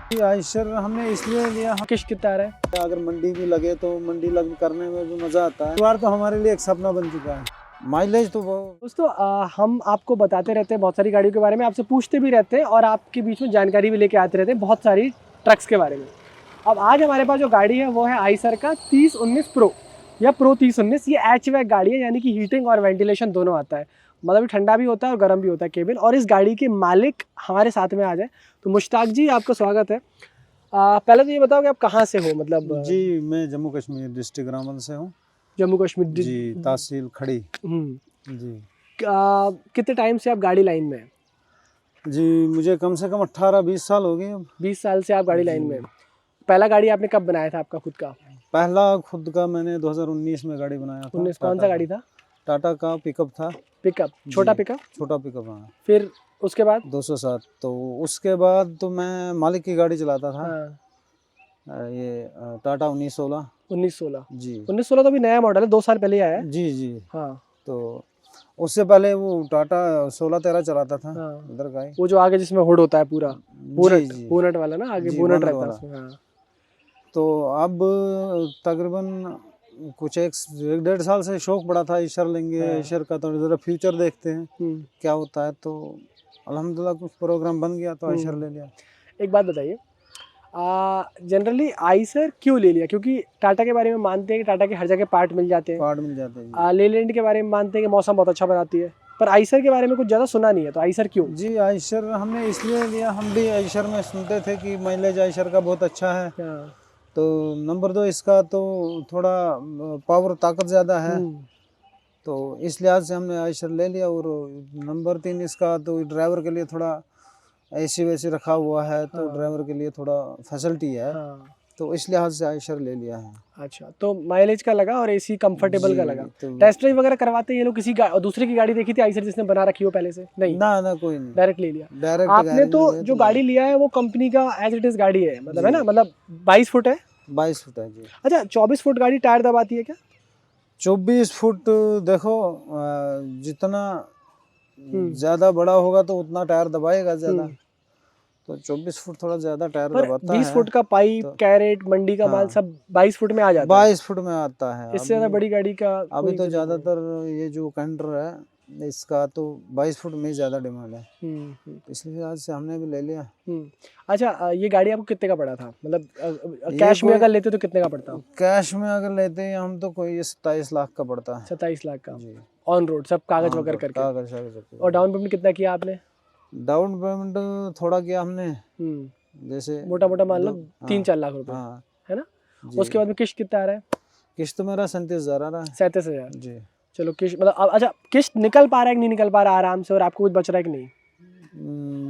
आयशर हमने इसलिए लिया, किश्त कितना आ रहा है? अगर मंडी भी लगे तो मंडी लग करने में भी मज़ा आता है। इस बार तो हमारे लिए एक सपना बन चुका है। माइलेज तो दोस्तों हम आपको बताते रहते हैं बहुत सारी गाड़ियों के बारे में, आपसे पूछते भी रहते हैं और आपके बीच में जानकारी भी लेके आते रहते हैं बहुत सारी ट्रक्स के बारे में। अब आज हमारे पास जो गाड़ी है वो है आइसर का 3019 प्रो या प्रो 3019। ये हैचबैक गाड़ी है, यानी कि हीटिंग और वेंटिलेशन दोनों आता है, मतलब ठंडा भी होता है और गर्म भी होता है केबिन। और इस गाड़ी के मालिक हमारे साथ में आ जाए तो मुश्ताक जी, आपका स्वागत है। पहले तो ये बताओ कि आप कहाँ से हो? मतलब जी, मैं जम्मू कश्मीर डिस्ट्रिक्ट रामबन से हूँ। जम्मू कश्मीर जी, तहसील खड़ी। जी कितने टाइम से आप गाड़ी लाइन में हैं? जी, मुझे कम से कम 18-20 साल हो गए अब। 20 साल से आप गाड़ी लाइन में हैं। पहला गाड़ी आपने कब बनाया था आपका खुद का? पहला खुद का मैंने 2019 में गाड़ी बनाया था। 19 कौन सा गाड़ी था? टाटा का पिकअप था। पिकअप, छोटा पिकअप? छोटा पिकअप, हाँ। फिर उसके बाद 207। तो उसके बाद तो मैं मालिक की गाड़ी चलाता था। हाँ। ये टाटा 1916। 1916? जी 1916 तो अभी नया मॉडल है, 2 साल पहले ही आया है। जी जी। हाँ तो उससे पहले वो टाटा 1613 चलाता था। हाँ। उधर का ही। वो जो आगे जिसमें हुड होता है पूरा, बोनट, जी बोनट वाला ना, आगे जी, बोनट बोनट रहता है वाला। उसमें। हाँ। तो अब तकरीबन कुछ एक 1-1.5 साल से शौक बड़ा था ईशर लेंगे, हाँ। ईशर का तो ज़रा फ्यूचर देखते हैं हम्म। क्या होता है। तो अल्हम्दुलिल्लाह कुछ प्रोग्राम बन गया तो ईशर ले लिया। एक बात बताइए, जनरली आइसर क्यों ले लिया? क्योंकि टाटा के बारे में मानते हैं कि टाटा के हर जगह पार्ट मिल जाते हैं। पार्ट मिल जाते हैं। लेलैंड के बारे में मानते हैं कि मौसम बहुत अच्छा बनाती है, पर आइसर के बारे में कुछ ज़्यादा सुना नहीं है, तो आइसर क्यों? जी, आयशर हमने इसलिए लिया, हम भी आयशर में सुनते थे कि माइलेज आयशर का बहुत अच्छा है। हाँ। तो नंबर 2 इसका तो थोड़ा पावर ताकत ज़्यादा है। तो इस लिहाज से हमने आयशर ले लिया। और नंबर 3 इसका तो ड्राइवर के लिए थोड़ा एसी वैसी रखा हुआ है, तो ड्राइवर के लिए थोड़ा फैसिलिटी है। हाँ। तो इस लिहाज से आयशर ले लिया है। अच्छा, तो माइलेज का लगा और एसी कंफर्टेबल का लगा। तो टेस्ट ड्राइव वगैरह करवाते हैं ये लोग? किसी दूसरे की गाड़ी देखी थी आइसर जिसने बना रखी हो पहले से? नहीं ना कोई नहीं, डायरेक्ट ले लिया। डायरेक्ट आपने गैरेज तो में गए जो तो गाड़ी लिया है वो कंपनी का एज इट इज गाड़ी है, मतलब है जी। ना, मतलब 22 फुट है। 22 फुट है जी। अच्छा, 24 फुट गाड़ी टायर दबाती है क्या? 24 फुट देखो, जितना ज़्यादा बड़ा होगा तो उतना टायर दबाएगा ज़्यादा। तो 24 फुट थोड़ा ज़्यादा टायर पर दबाता 20 है। फुट का पाइप, तो कैरेट, मंडी का माल हाँ, सब 22 फुट में आ जाता है। 22 फुट में आता है। इससे ज़्यादा बड़ी गाड़ी का अभी कोई तो ज़रूरत नहीं। ज़्यादातर ये जो कंटर है इसका तो 22 फुट में ज़्यादा डिमांड है। तो इसलिए आज से हमने भी ले लिया। अच्छा, ये गाड़ी आपको कितने का पड़ा था? मतलब कैश में कोई अगर लेते तो कितने का पड़ता? कैश में अगर लेते हैं हम तो कोई 27 लाख का पड़ता है। 27 लाख का जी, ऑन रोड, सब कागज हाँ, वगैरह करके। कागज शागज। और डाउन पेमेंट कितना किया आपने? डाउन पेमेंट थोड़ा किया हमने, जैसे मोटा मोटा मान लो 3-4 लाख रुपए, हाँ है ना? जी। उसके बाद में किश्त कितना आ रहा है? किस्त मेरा 37,000 आ रहा है। 37,000? जी चलो, किश्त मतलब अच्छा, किश्त निकल पा रहा है कि नहीं निकल पा रहा आराम से, और आपको कुछ बच रहा है कि नहीं?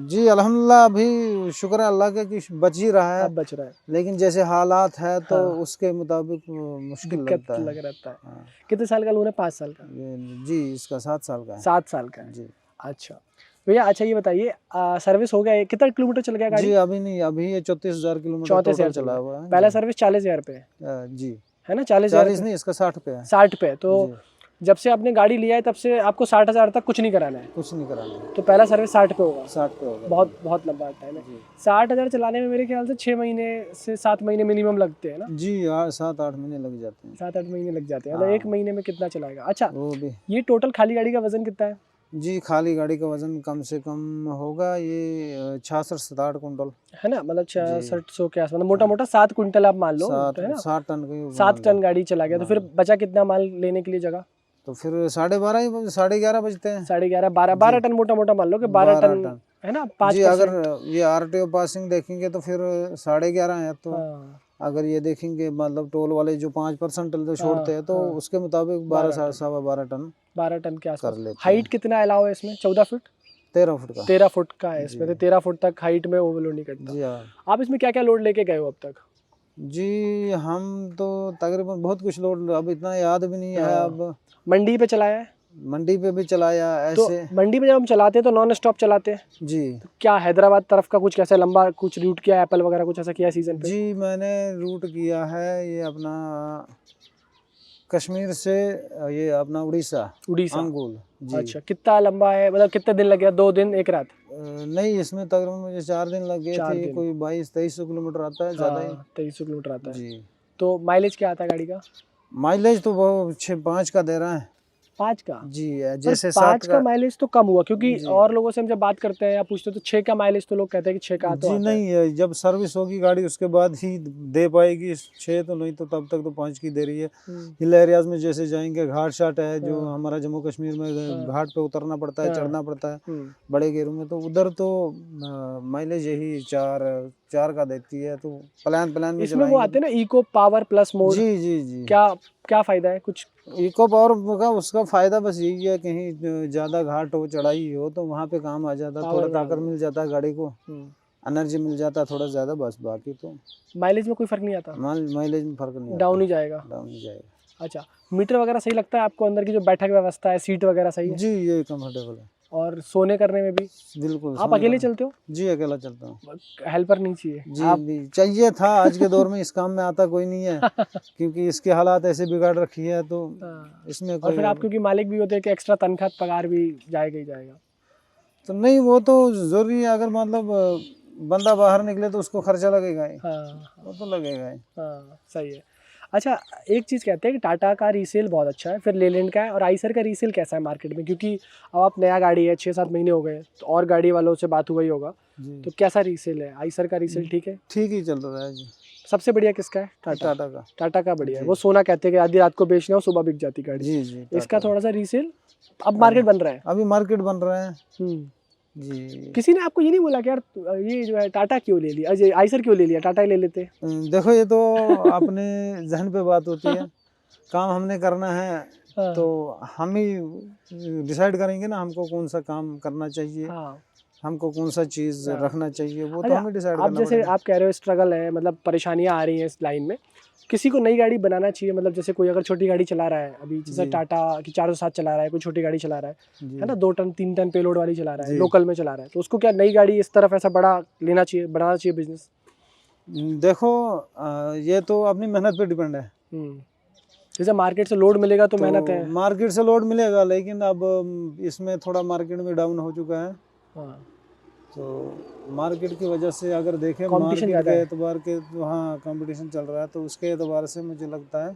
जी अल्हम्दुलिल्लाह अभी शुक्र है अल्लाह का कि बच ही रहा है। अब बच रहा है, लेकिन जैसे हालात है तो हाँ, उसके मुताबिक मुश्किल दिक्कत लगता है। लग रहता है। हाँ। कितने साल का लोन है? 5 साल का? जी, इसका 7 साल का है। 7 साल का है। जी अच्छा भैया, अच्छा ये बताइए, सर्विस हो गया है? कितना किलोमीटर चल गया जी, गाड़ी? अभी नहीं, अभी ये 34,000 किलोमीटर 34,000 टोटल चला हुआ है। पहला सर्विस 40,000 पे जी, है ना? 40,000 40 नहीं, इसका 60 पे है। 60 पे। तो जी, जब से आपने गाड़ी लिया है तब से आपको 60,000 तक कुछ नहीं कराना है? कुछ नहीं कराना है। तो पहला सर्विस 60 पे होगा? 60 पे होगा। बहुत बहुत लंबा टाइम है। 60,000 चलाने में मेरे ख्याल से 6 महीने से 7 महीने मिनिमम लगते हैं ना? जी, 7-8 महीने लग जाते हैं। 7-8 महीने लग जाते हैं, मतलब 1 महीने में कितना चलाएगा? अच्छा, वो भी ये टोटल खाली गाड़ी का वजन कितना है? जी, खाली गाड़ी का वजन कम से कम होगा ये 66-67 कुंटल, है ना, मतलब 6600 के आसपास, मतलब मोटा मोटा 7 क्विंटल आप मान लो, तो है ना? 7 टन की 7 टन गाड़ी चला गया, तो फिर बचा कितना माल लेने के लिए जगह? तो फिर 12:30 11:30 बजते हैं। 11.5 12 टन मोटा मोटा मान लो कि 12 टन, है ना? 5%। जी, अगर ये आरटीओ पासिंग देखेंगे तो फिर 11:30 है। तो अगर ये देखेंगे मतलब टोल वाले जो 5% जो छोड़ते हैं तो उसके मुताबिक 12 सवा 12 टन 12 टन के आसपास। कर लेते हैं। हाइट कितना अलाउ है इसमें? 14 फुट? 13 फुट का। 13 फुट का है इसमें, तो 13 फुट तक हाइट में ओवरलोड नहीं करता। जी हाँ। आप इसमें क्या क्या लोड लेके गए हो अब तक? जी, हम तो तकरीबन बहुत कुछ लोड, अब इतना याद भी नहीं है। अब मंडी पे चलाया है? मंडी पे भी चलाया तो ऐसे। मंडी पे जब हम चलाते हैं तो नॉन स्टॉप चलाते हैं जी, तो क्या हैदराबाद तरफ का कुछ कैसे लंबा कुछ रूट किया, एप्पल वगैरह कुछ ऐसा किया सीजन पे? जी मैंने रूट किया है ये अपना कश्मीर से ये अपना उड़ीसा उड़ीसा। अंगुल जी। अच्छा, कितना लंबा है, मतलब कितने दिन लग गया? 2 दिन 1 रात? नहीं, इसमें तकरीबन मुझे 4 दिन लग गए 4 थे। दिन। कोई 2200-2300 किलोमीटर आता है, ज़्यादा ही। 2300 किलोमीटर आता है। जी। तो माइलेज क्या आता है गाड़ी का? माइलेज तो वो 5 का दे रहा है 5 का? जी। पर जैसे 5 7 का माइलेज तो कम हुआ, क्योंकि जी। और लोगों से हम जब बात करते हैं या पूछते हैं तो 6 का माइलेज तो लोग कहते हैं कि 6 का तो जी आता है। नहीं है, जब सर्विस होगी गाड़ी उसके बाद ही दे पाएगी 6, तो नहीं तो तब तक तो 5 की दे रही है। हिल एरियाज में जैसे जाएंगे, घाट शाट है जो हाँ। हमारा जम्मू कश्मीर में घाट पे उतरना पड़ता है, हाँ। चढ़ना पड़ता है बड़े गेरू में, तो उधर तो माइलेज यही 4 का देती है। तो प्लान में इसमें वो आते चलाएंगे। हैं ना इको पावर प्लस मोड, जी जी जी। क्या क्या फायदा है कुछ? इको पावर का उसका फायदा बस यही है, कहीं ज़्यादा घाट हो चढ़ाई हो तो वहाँ पे काम आ जाता है, पावर थोड़ा बढ़ा ताकत दो। मिल जाता है गाड़ी को, एनर्जी मिल जाता है थोड़ा ज़्यादा, बस बाकी तो माइलेज में कोई फर्क नहीं आता? माइलेज में फर्क नहीं आता। डाउन ही जाएगा? डाउन ही जाएगा। अच्छा, मीटर वगैरह सही लगता है आपको? अंदर की जो बैठक व्यवस्था है, सीट वगैरह सही है? जी, ये कंफर्टेबल है और सोने करने में भी? बिल्कुल। आप सोने अकेले का चलते हो? जी, अकेला चलता हूँ। हेल्पर नहीं चाहिए? जी आप जी, चाहिए था। आज के दौर में इस काम में आता कोई नहीं है क्योंकि इसके हालात ऐसे बिगाड़ रखी है, तो इसमें और कोई फिर आप क्योंकि मालिक भी होते हैं कि एक्स्ट्रा तनख्वाह पगार भी जाएगा ही जाएगा। तो नहीं, वो तो जरूरी है। अगर मतलब बंदा बाहर निकले तो उसको खर्चा लगेगा ही। हाँ वो तो लगेगा ही। हाँ, सही है। अच्छा, एक चीज़ कहते हैं कि टाटा का रीसेल बहुत अच्छा है, फिर लेलैंड का है, और आइसर का रीसेल कैसा है मार्केट में? क्योंकि अब आप नया गाड़ी है, 6-7 महीने हो गए, तो और गाड़ी वालों से बात हुआ ही होगा, जी, तो कैसा रीसेल है? आइसर का रीसेल ठीक है? ठीक ही चल रहा है जी। सबसे बढ़िया किसका है? टाटा। टाटा का। टाटा का बढ़िया है। जी। वो सोना कहते हैं कि आधी रात को बेचना हो सुबह बिक जाती गाड़ी। जी जी, इसका टाटा थोड़ा सा रीसेल अब मार्केट बन रहा है। अभी मार्केट बन रहा है हम्म। जी। किसी ने आपको ये नहीं बोला कि यार ये जो है टाटा क्यों ले लिया, अजय आइसर क्यों ले लिया, टाटा ही ले लेते? देखो, ये तो अपने जहन पे बात होती है। काम हमने करना है हाँ। तो हम ही डिसाइड करेंगे ना, हमको कौन सा काम करना चाहिए, हाँ। हमको कौन सा चीज़ हाँ। रखना चाहिए, वो तो अच्छा, हमें डिसाइड आप करना जैसे पड़ेगा। आप कह रहे हो स्ट्रगल है, मतलब परेशानियां आ रही हैं इस लाइन में, किसी को नई गाड़ी बनाना चाहिए, मतलब जैसे कोई अगर छोटी गाड़ी चला रहा है अभी, जैसे जी। टाटा की 407 चला रहा है, कोई छोटी गाड़ी चला रहा जी। है ना, 2 टन 3 टन पेलोड वाली चला रहा है, जी। लोकल में चला रहा है, तो उसको क्या नई गाड़ी इस तरफ ऐसा बड़ा लेना चाहिए, बढ़ाना चाहिए बिजनेस? देखो, ये तो अपनी मेहनत पे डिपेंड है। जैसे मार्केट से लोड मिलेगा तो मेहनत है। मार्केट से लोड मिलेगा, लेकिन अब इसमें थोड़ा मार्केट में डाउन हो चुका है। हाँ। तो मार्केट की वजह से अगर देखें, Competition मार्केट ज़्यादा के है। एतबार के, तो हाँ कंपटीशन चल रहा है, तो उसके एतबार से मुझे लगता है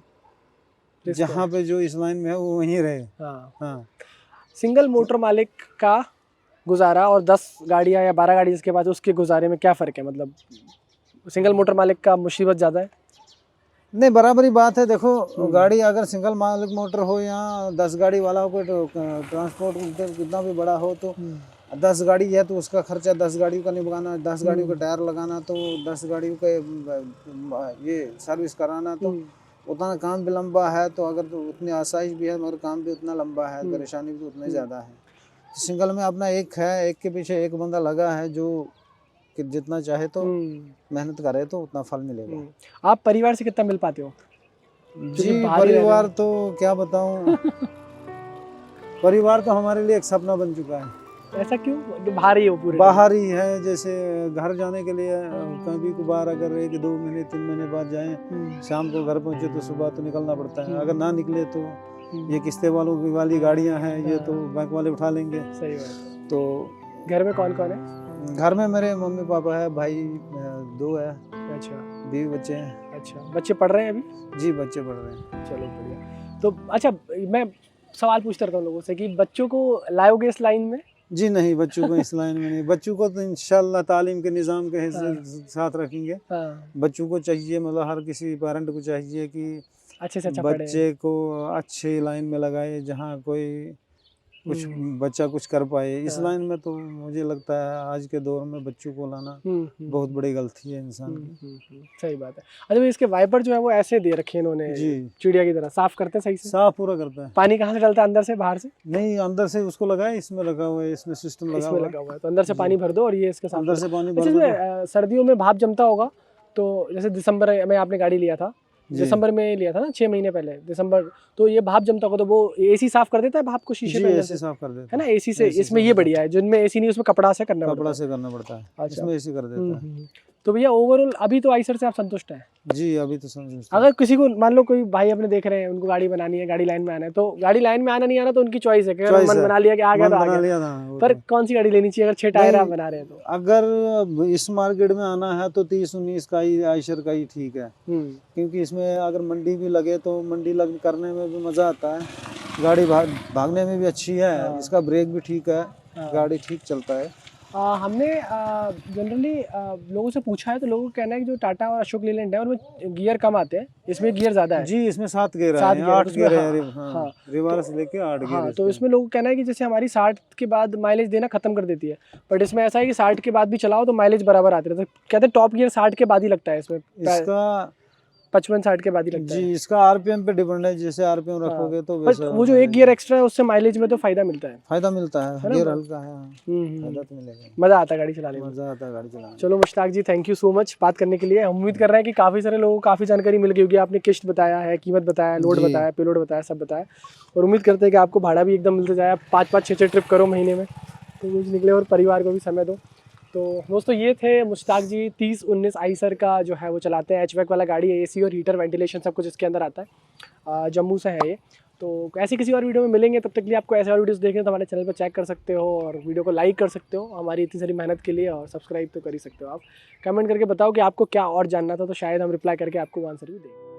Risk जहाँ पे जो इस लाइन में है वो वहीं रहे। हाँ। हाँ। सिंगल मोटर मालिक का गुजारा और 10 गाड़ियाँ या 12 गाड़ी जिसके पास है, उसके गुजारे में क्या फ़र्क है? मतलब सिंगल मोटर मालिक का मुसीबत ज़्यादा है? नहीं, बराबरी बात है। देखो, गाड़ी अगर सिंगल मालिक मोटर हो या 10 गाड़ी वाला हो, कोई ट्रांसपोर्ट कितना भी बड़ा हो, तो 10 गाड़ी है तो उसका खर्चा 10 गाड़ियों का निभाना, 10 गाड़ियों का टायर लगाना, तो 10 गाड़ियों के ये सर्विस कराना, तो उतना काम भी लंबा है। तो अगर तो उतनी आसाइश भी है मगर काम भी उतना लंबा है, परेशानी भी उतनी ज़्यादा है। तो सिंगल में अपना एक है, एक के पीछे एक बंदा लगा है जो कि जितना चाहे तो मेहनत करे तो उतना फल मिलेगा। आप परिवार से कितना मिल पाते हो? जी, परिवार तो क्या बताऊं परिवार तो हमारे लिए एक सपना बन चुका है। ऐसा क्यों? बाहर ही हो पूरे? बाहर ही है। जैसे घर जाने के लिए कभी कभार अगर 1-2 महीने 3 महीने बाद जाएं, शाम को घर पहुंचे तो सुबह तो निकलना पड़ता है। अगर ना निकले तो ये किस्ते वालों की वाली गाड़ियां हैं, ये तो बैंक वाले उठा लेंगे। सही बात। तो घर में कौन कौन है? घर में मेरे मम्मी पापा है, भाई 2 है। अच्छा। बीवी बच्चे हैं। अच्छा, बच्चे पढ़ रहे हैं अभी? जी, बच्चे पढ़ रहे हैं। चलो बढ़िया। तो अच्छा, मैं सवाल पूछता रहता हूँ लोगों से कि बच्चों को लाओगे इस लाइन में? जी नहीं, बच्चों को इस लाइन में नहीं। बच्चों को तो इंशाल्लाह तालीम के निज़ाम के साथ रखेंगे। बच्चों को चाहिए, मतलब हर किसी पेरेंट को चाहिए कि अच्छे से अच्छा बच्चे को अच्छी लाइन में लगाए, जहाँ कोई कुछ बच्चा कुछ कर पाए। इस लाइन में तो मुझे लगता है आज के दौर में बच्चों को लाना बहुत बड़ी गलती है इंसान की। सही बात है। अच्छा, इसके वाइपर जो है वो ऐसे दे रखे हैं इन्होंने, जी, चिड़िया की तरह साफ करते हैं सही से? साफ पूरा करता है। पानी कहाँ से डलता है, अंदर से बाहर से? नहीं, अंदर से उसको लगाए, इसमें लगा हुआ है, इसमें सिस्टम लगा हुआ है। तो अंदर से पानी भर दो और ये इसके साथ अंदर से पानी भर दो। सर्दियों में भाप जमता होगा, तो जैसे दिसंबर में आपने गाड़ी लिया था, दिसंबर में लिया था ना, 6 महीने पहले दिसंबर, तो ये भाप जमता होगा, तो वो एसी साफ कर देता है भाप को शीशे पे? एसी साफ कर देता है ना, एसी से। इसमें ये बढ़िया है, जिनमें एसी नहीं उसमें कपड़ा से करना पड़ता है। इसमें एसी कर देता है। तो भैया ओवरऑल अभी तो आइसर से आप संतुष्ट हैं? जी अभी तो संतुष्ट हूँ। अगर किसी को मान लो कोई भाई अपने देख रहे हैं, उनको गाड़ी बनानी है, गाड़ी लाइन में आना है, तो गाड़ी लाइन में आना नहीं आना तो उनकी चॉइस है कि अगर Choice मन है। बना लिया कि आ गया मन तो आ बना गया। लिया था वो पर तो। कौन सी गाड़ी लेनी चाहिए अगर 6 टायर नहीं, आप बना रहे हैं तो? अगर इस मार्केट में आना है तो 30-19 का ही आयशर का ही ठीक है, क्योंकि इसमें अगर मंडी भी लगे तो मंडी लग करने में भी मज़ा आता है, गाड़ी भागने में भी अच्छी है, हाँ। इसका ब्रेक भी ठीक है, हाँ। गाड़ी ठीक चलता है। हमने जनरली लोगों से पूछा है तो लोगों का कहना है कि जो टाटा और अशोक लीलैंड है उनमें गियर कम आते हैं, इसमें गियर ज़्यादा है। जी इसमें 7 गियर 7 हैं, गियर है, 8 तो उसमें गियर हाँ, है, हाँ। हाँ रिवर्स लेके 8 गियर हाँ, है तो इसमें। इसमें लोगों का कहना है कि जैसे हमारी 60 के बाद माइलेज देना खत्म कर देती है, बट इसमें ऐसा है कि 60 के बाद भी चलाओ तो माइलेज बराबर आते रहता है। कहते हैं टॉप गियर 60 के बाद ही लगता है इसमें, इसका 55-60 के बाद ही लगता है। जी इसका आरपीएम पे डिपेंड है, जैसे आरपीएम रखोगे तो बट वैसा वो जो एक गियर एक्स्ट्रा है उससे माइलेज में तो फायदा मिलता है। फायदा मिलता है, ना? गियर हल्का है, हम्म। फायदा तो मिलेगा, मज़ा आता है गाड़ी चलाने में। मजा आता है गाड़ी चलाने में। चलो मुश्ताक जी, थैंक यू सो मच बात करने के लिए। हम उम्मीद कर रहे हैं कि काफ़ी सारे लोगों को काफ़ी जानकारी मिल गई होगी। आपने किश्त बताया है, कीमत बताया, लोड जी। बताया, पेलोड बताया, सब बताया, और उम्मीद करते हैं कि आपको भाड़ा भी एकदम मिलता जाए। 5-5 6-6 ट्रिप करो महीने में तो कुछ निकले और परिवार को भी समय दो। तो दोस्तों ये थे मुश्ताक जी, 3019 आइसर का जो है वो चलाते हैं। हैचबैक वाला गाड़ी है, एसी और हीटर वेंटिलेशन सब कुछ इसके अंदर आता है। जम्मू से है ये। तो ऐसे किसी और वीडियो में मिलेंगे, तब तक के लिए आपको ऐसे और वीडियोस देखने तो हमारे चैनल पर चेक कर सकते हो और वीडियो को लाइक कर सकते हो हमारी इतनी सारी मेहनत के लिए, और सब्सक्राइब तो कर ही सकते हो आप। कमेंट करके बताओ कि आपको क्या और जानना था, तो शायद हम रिप्लाई करके आपको आंसर भी देंगे।